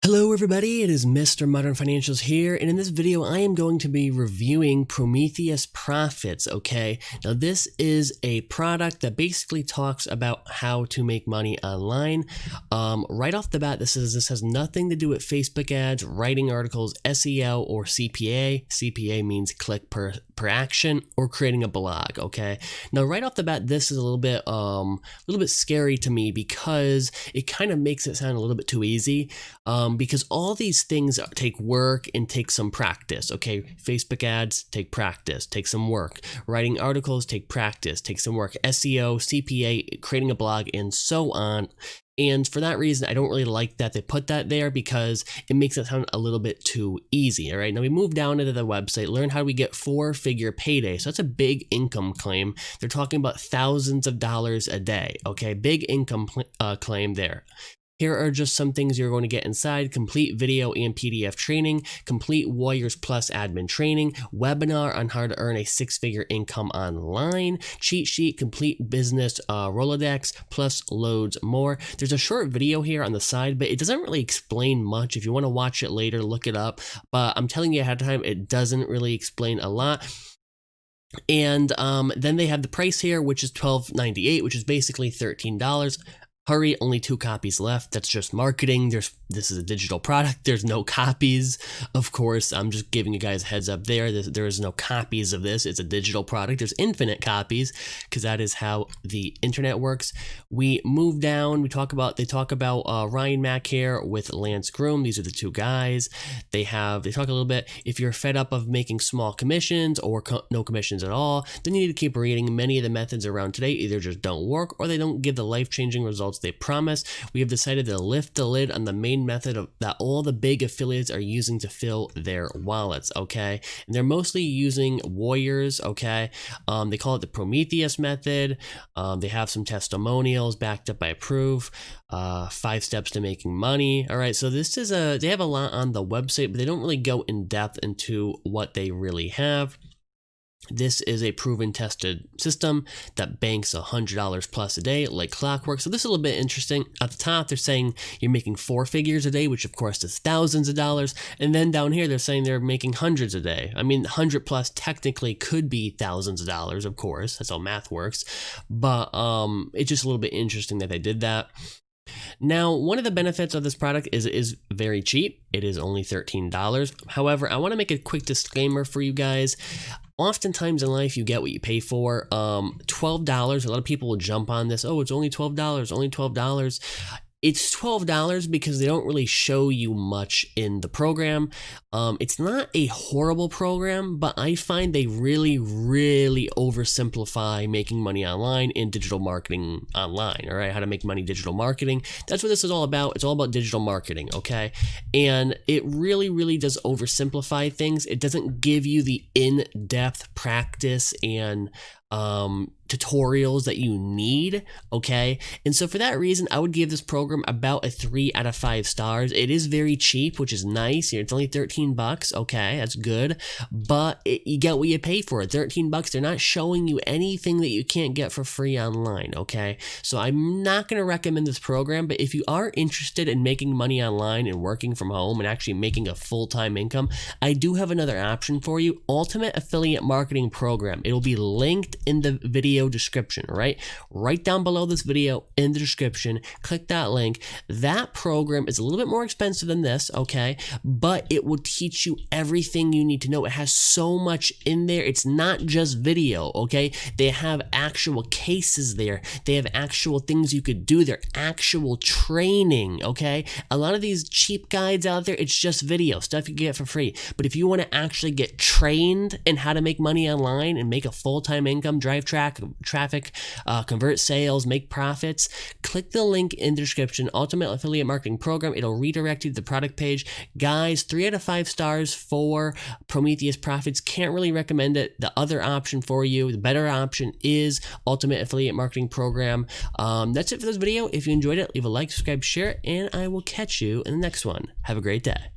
Hello everybody, it is Mr. Modern Financials here, and in this video I am going to be reviewing Prometheus Profits, okay? Now this is a product that basically talks about how to make money online. Right off the bat, this has nothing to do with Facebook ads, writing articles, SEO, or CPA. CPA means click per action, or creating a blog, okay? Now right off the bat, this is a little bit scary to me because it kind of makes it sound a little bit too easy. Because all these things take work and take some practice, okay? Facebook ads take practice, take some work. Writing articles take practice, take some work. SEO, CPA, creating a blog, and so on. And for that reason, I don't really like that they put that there because it makes it sound a little bit too easy, all right? Now we move down into the website, learn how we get 4-figure payday. So that's a big income claim. They're talking about thousands of dollars a day, okay? Big income claim there. Here are just some things you're going to get inside: complete video and PDF training, complete Warriors Plus admin training, webinar on how to earn a 6-figure income online, cheat sheet, complete business Rolodex, plus loads more. There's a short video here on the side, but it doesn't really explain much. If you want to watch it later, look it up. But I'm telling you ahead of time, it doesn't really explain a lot. And then they have the price here, which is $12.98, which is basically $13. Hurry, only 2 copies left. That's just marketing. This is a digital product. There's no copies. Of course, I'm just giving you guys a heads up there. There is no copies of this. It's a digital product. There's infinite copies because that is how the internet works. We move down. They talk about Ryan Mack here with Lance Groom. These are the 2 guys. They talk a little bit. If you're fed up of making small commissions or no commissions at all, then you need to keep reading. Many of the methods around today either just don't work or they don't give the life-changing results they promise. We have decided to lift the lid on the main method that all the big affiliates are using to fill their wallets, okay? And they're mostly using Warriors, okay? They call it the Prometheus method. They have some testimonials backed up by proof, 5 steps to making money. All right, so they have a lot on the website, but they don't really go in depth into what they really have. This is a proven tested system that banks $100 plus a day like clockwork. So this is a little bit interesting. At the top, they're saying you're making 4 figures a day, which of course is thousands of dollars. And then down here, they're saying they're making hundreds a day. I mean, 100 plus technically could be thousands of dollars, of course. That's how math works. But it's just a little bit interesting that they did that. Now, one of the benefits of this product is it is very cheap. It is only $13. However, I want to make a quick disclaimer for you guys. Oftentimes in life, you get what you pay for. $12, a lot of people will jump on this. Oh, it's only $12, only $12. It's $12 because they don't really show you much in the program. It's not a horrible program, but I find they really, really oversimplify making money online and digital marketing online, all right? How to make money digital marketing. That's what this is all about. It's all about digital marketing, okay? And it really, really does oversimplify things. It doesn't give you the in-depth practice and tutorials that you need, okay? And so for that reason, I would give this program about a 3 out of 5 stars. It is very cheap, which is nice. It's only 13 bucks, okay? That's good. But you get what you pay for it. 13 bucks, they're not showing you anything that you can't get for free online, okay? So I'm not going to recommend this program, but if you are interested in making money online and working from home and actually making a full-time income, I do have another option for you: Ultimate Affiliate Marketing Program. It will be linked in the video description, right? Right down below this video in the description, click that link. That program is a little bit more expensive than this, okay? But it will teach you everything you need to know. It has so much in there. It's not just video, okay? They have actual cases there. They have actual things you could do there, actual training, okay? A lot of these cheap guides out there, it's just video, stuff you get for free. But if you want to actually get trained in how to make money online and make a full-time income, drive traffic, convert sales, make profits, click the link in the description, Ultimate Affiliate Marketing Program. It'll redirect you to the product page. Guys, 3 out of 5 stars for Prometheus Profits. Can't really recommend it. The other option for you, the better option, is Ultimate Affiliate Marketing Program. That's it for this video. If you enjoyed it, leave a like, subscribe, share, and I will catch you in the next one. Have a great day.